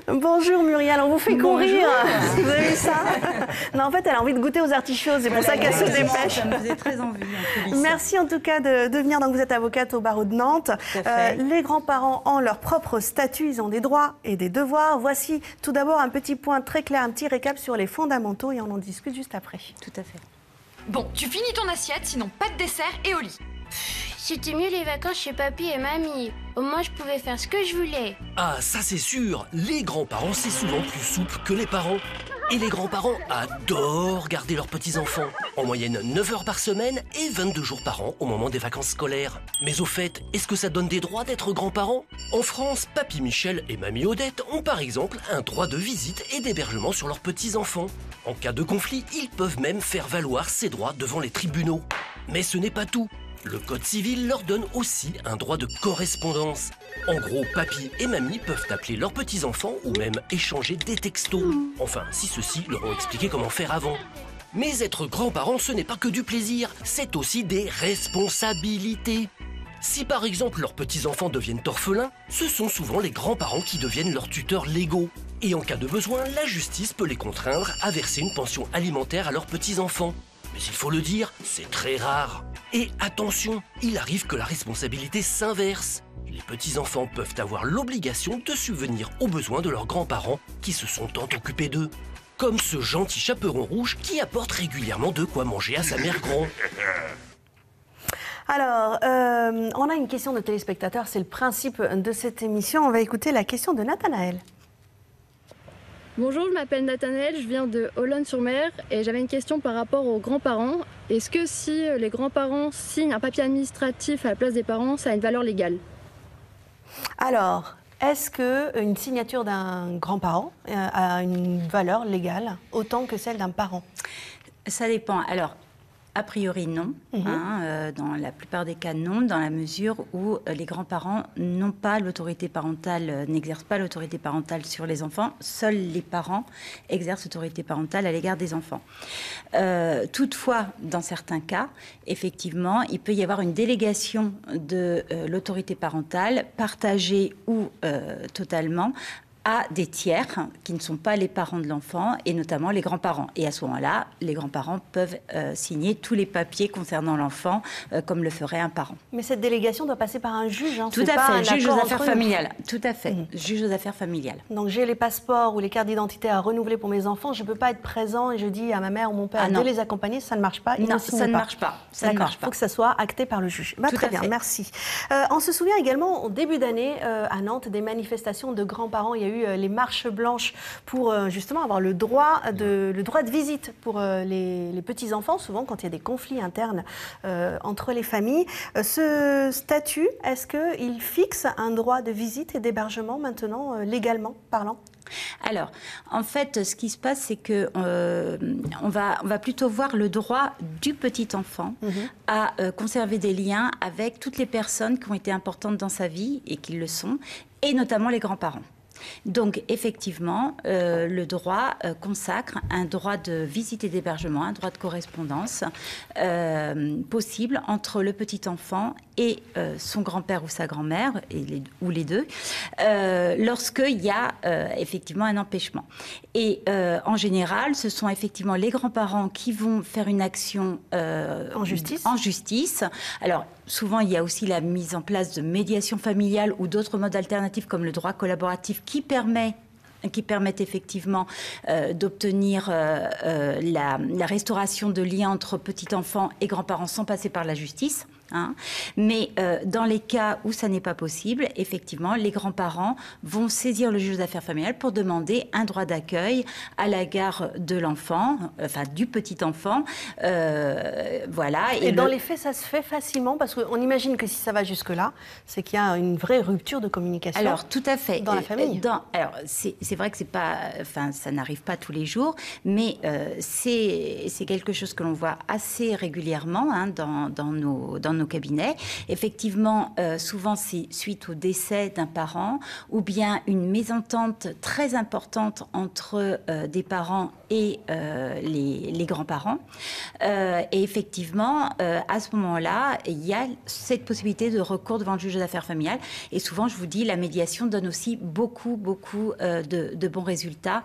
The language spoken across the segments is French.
Bonjour Muriel, on vous fait courir. Vous avez vu ça? Non, en fait, elle a envie de goûter aux artichauts, c'est pour ça qu'elle se dépêche. Ça me faisait très envie. Merci en tout cas de venir. Donc, vous êtes avocate au barreau de Nantes. Les grands-parents ont leur propre statut, ils ont des droits et des devoirs. Voici tout d'abord un petit point très clair, un petit récap sur les fondamentaux et on en discute juste après. Tout à fait. Bon, tu finis ton assiette, sinon pas de dessert et au lit. C'était mieux les vacances chez papy et mamie. Au moins, je pouvais faire ce que je voulais. Ah, ça c'est sûr. Les grands-parents, c'est souvent plus souple que les parents. Et les grands-parents adorent garder leurs petits-enfants. En moyenne 9 heures par semaine et 22 jours par an au moment des vacances scolaires. Mais au fait, est-ce que ça donne des droits d'être grands-parents? En France, papy Michel et mamie Odette ont par exemple un droit de visite et d'hébergement sur leurs petits-enfants. En cas de conflit, ils peuvent même faire valoir ces droits devant les tribunaux. Mais ce n'est pas tout. Le code civil leur donne aussi un droit de correspondance. En gros, papy et mamie peuvent appeler leurs petits-enfants ou même échanger des textos. Enfin, si ceux-ci leur ont expliqué comment faire avant. Mais être grands-parents, ce n'est pas que du plaisir, c'est aussi des responsabilités. Si par exemple leurs petits-enfants deviennent orphelins, ce sont souvent les grands-parents qui deviennent leurs tuteurs légaux. Et en cas de besoin, la justice peut les contraindre à verser une pension alimentaire à leurs petits-enfants. Mais il faut le dire, c'est très rare. Et attention, il arrive que la responsabilité s'inverse. Les petits-enfants peuvent avoir l'obligation de subvenir aux besoins de leurs grands-parents qui se sont tant occupés d'eux. Comme ce gentil chaperon rouge qui apporte régulièrement de quoi manger à sa mère grand. Alors, on a une question de téléspectateur, c'est le principe de cette émission. On va écouter la question de Nathanaël. Bonjour, je m'appelle Nathanaël, je viens de Olonne-sur-Mer et j'avais une question par rapport aux grands-parents. Est-ce que si les grands-parents signent un papier administratif à la place des parents, ça a une valeur légale? Alors, est-ce qu'une signature d'un grand-parent a une valeur légale autant que celle d'un parent? Ça dépend. Alors, a priori, non. Dans la plupart des cas, non, dans la mesure où les grands-parents n'ont pas l'autorité parentale, n'exercent pas l'autorité parentale sur les enfants. Seuls les parents exercent l'autorité parentale à l'égard des enfants. Toutefois, dans certains cas, effectivement, il peut y avoir une délégation de l'autorité parentale, partagée ou totalement, à des tiers qui ne sont pas les parents de l'enfant et notamment les grands-parents. Et à ce moment-là, les grands-parents peuvent signer tous les papiers concernant l'enfant comme le ferait un parent. Mais cette délégation doit passer par un juge. Tout à fait, juge aux affaires familiales. Tout à fait, juge aux affaires familiales. Donc j'ai les passeports ou les cartes d'identité à renouveler pour mes enfants. Je ne peux pas être présent et je dis à ma mère ou mon père de les accompagner. Ça ne marche pas. Non, ça ne marche pas. D'accord, il faut que ça soit acté par le juge. Très bien, merci. On se souvient également au début d'année à Nantes des manifestations de grands-parents. Il y a eu les marches blanches pour justement avoir le droit de visite pour les petits-enfants, souvent quand il y a des conflits internes entre les familles. Ce statut, est-ce qu'il fixe un droit de visite et d'hébergement maintenant, légalement parlant ? Alors, en fait, ce qui se passe, c'est que on va plutôt voir le droit du petit enfant à conserver des liens avec toutes les personnes qui ont été importantes dans sa vie et qui le sont, et notamment les grands-parents. Donc, effectivement, le droit consacre un droit de visite et d'hébergement, un droit de correspondance possible entre le petit enfant et son grand-père ou sa grand-mère, ou les deux, lorsqu'il y a effectivement un empêchement. Et en général, ce sont effectivement les grands-parents qui vont faire une action en justice. Alors, souvent, il y a aussi la mise en place de médiation familiale ou d'autres modes alternatifs comme le droit collaboratif qui permettent effectivement d'obtenir la restauration de liens entre petits-enfants et grands-parents sans passer par la justice. Mais dans les cas où ça n'est pas possible, effectivement, les grands-parents vont saisir le juge aux affaires familiales pour demander un droit d'accueil à l'égard de l'enfant, enfin du petit-enfant. Voilà. Et dans les faits, ça se fait facilement parce qu'on imagine que si ça va jusque-là, c'est qu'il y a une vraie rupture de communication. Alors, tout à fait. Dans la famille. Alors, c'est vrai que c'est pas, enfin, ça n'arrive pas tous les jours, mais c'est quelque chose que l'on voit assez régulièrement dans nos nos cabinets. Effectivement, souvent c'est suite au décès d'un parent ou bien une mésentente très importante entre des parents et les grands-parents. Et effectivement, à ce moment-là, il y a cette possibilité de recours devant le juge aux affaires familiales. Et souvent, je vous dis, la médiation donne aussi beaucoup de bons résultats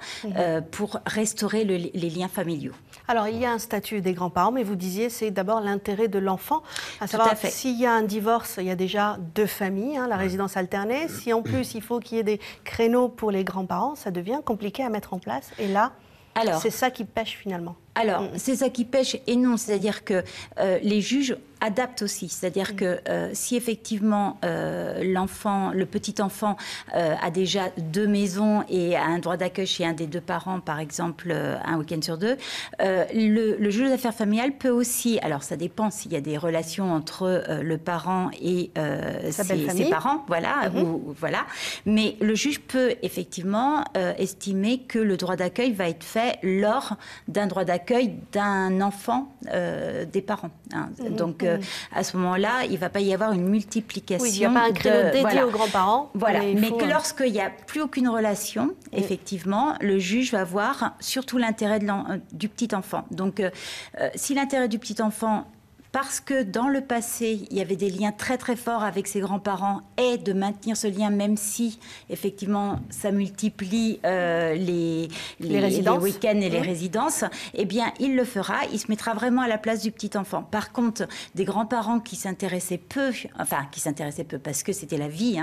pour restaurer les liens familiaux. Alors, il y a un statut des grands-parents, mais vous disiez c'est d'abord l'intérêt de l'enfant. À savoir, s'il y a un divorce, il y a déjà 2 familles, la résidence alternée. Si en plus, il faut qu'il y ait des créneaux pour les grands-parents, ça devient compliqué à mettre en place. Et là, c'est ça qui pêche finalement. Alors, c'est ça qui pêche et non, c'est-à-dire que les juges adaptent aussi. C'est-à-dire que si effectivement l'enfant, le petit enfant a déjà 2 maisons et a un droit d'accueil chez un des 2 parents, par exemple un week-end sur 2, le juge d'affaires familiales peut aussi, alors ça dépend s'il y a des relations entre le parent et ses parents, voilà, voilà, mais le juge peut effectivement estimer que le droit d'accueil va être fait lors d'un droit d'accueil d'un enfant des parents. Donc, à ce moment-là, il ne va pas y avoir une multiplication. Oui, il n'y a pas un créneau dédié aux grands-parents. Voilà, mais que lorsqu'il n'y a plus aucune relation, effectivement, le juge va voir surtout l'intérêt du petit enfant. Donc, si l'intérêt du petit enfant, parce que dans le passé, il y avait des liens très très forts avec ses grands-parents, et de maintenir ce lien même si, effectivement, ça multiplie les week-ends et les résidences, eh bien, il le fera, il se mettra vraiment à la place du petit enfant. Par contre, des grands-parents qui s'intéressaient peu parce que c'était la vie,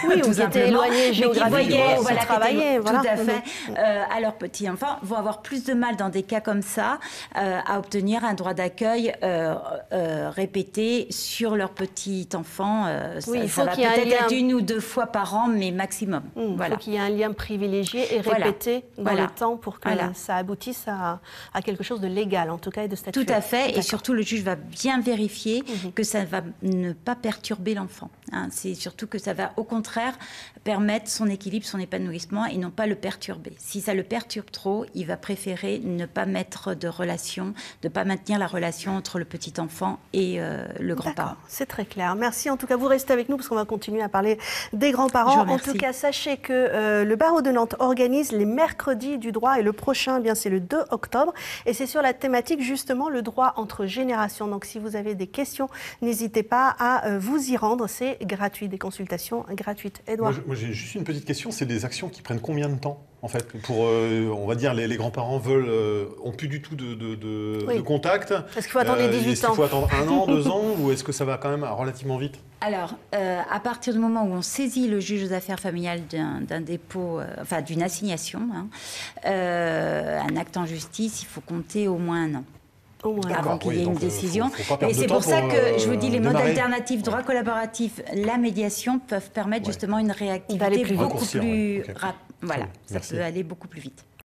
oui, ou qui étaient éloignés géographiquement, qui travaillaient, tout à fait, à leur petit enfant, vont avoir plus de mal dans des cas comme ça à obtenir un droit d'accueil répéter sur leur petit enfant. Oui, ça va peut-être être 1 ou 2 fois par an, mais maximum. Il faut qu'il y ait un lien privilégié et répété dans le temps pour que ça aboutisse à quelque chose de légal, en tout cas, et de statutaire. Tout à fait, et surtout le juge va bien vérifier que ça va ne pas perturber l'enfant. C'est surtout que ça va, au contraire, permettre son équilibre, son épanouissement, et non pas le perturber. Si ça le perturbe trop, il va préférer ne pas mettre de relation, ne pas maintenir la relation entre le petit enfant et le grand-parent. C'est très clair. Merci. En tout cas, vous restez avec nous parce qu'on va continuer à parler des grands-parents. En tout cas, sachez que le barreau de Nantes organise les mercredis du droit et le prochain, c'est le 2 octobre. Et c'est sur la thématique, justement, le droit entre générations. Donc, si vous avez des questions, n'hésitez pas à vous y rendre. C'est gratuit, des consultations gratuites. Édouard. Moi, j'ai juste une petite question. C'est des actions qui prennent combien de temps, en fait, pour, on va dire, les grands-parents ont plus du tout de contact. Est-ce qu'il faut attendre les 18 ans? Est-ce qu'il faut attendre 1 an, 2 ans, ou est-ce que ça va quand même relativement vite? Alors, à partir du moment où on saisit le juge aux affaires familiales d'un dépôt, d'une assignation, un acte en justice, il faut compter au moins 1 an. Avant qu'il y ait une décision. Et c'est pour ça que je vous dis, les modes alternatifs, droit collaboratif, la médiation peuvent permettre justement une réactivité beaucoup plus rapide. Voilà, ça peut aller beaucoup plus vite.